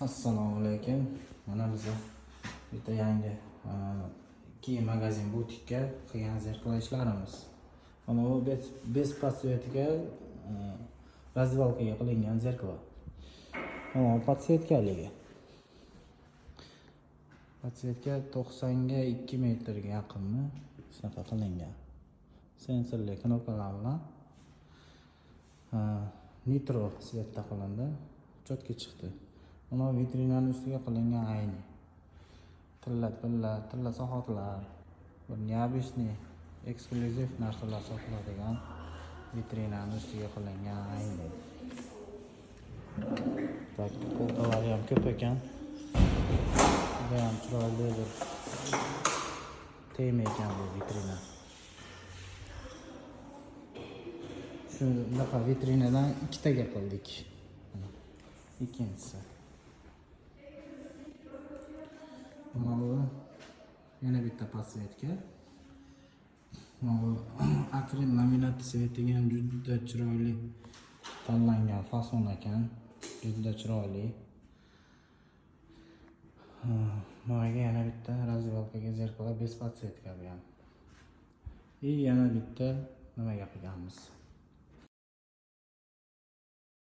Assalomu alaykum. Mana biz bitta yangi kiyim magazin butikka qilgan zeriklar ishlarimiz. Mana bu bez podsvetiga razvalkaga qilingan zeriklar. Mana podsvetkaligi. Podsvetka 90 ga 2 metrga yaqinmi? Shunaqa qilingan. Sensorli knopkalar bilan nitro svetda qilindi. Cho'tka chiqdi. Mana vitrinaning ustiga qilingan ayni. Tilla sohotlar, bir neobычный eksklyuziv narsalar sotiladigan vitrinaning ustiga qilingan ayni. Tak, polkalari ham ko'p ekan. Juda ham chiroyli bir tema ekan bu vitrina. Shunaqa vitrinadan ikkitaga qildik. Ikkinchisi. Mana bu yana bitta podsvetka. Mana bu akril laminat svetiga ham juda chiroyli tanlangan fason ekan. Juda chiroyli. Mana yana bitta razvalkaga zeriklar bez podsvetka bu ham. Yana bitta nimaga qilganmiz?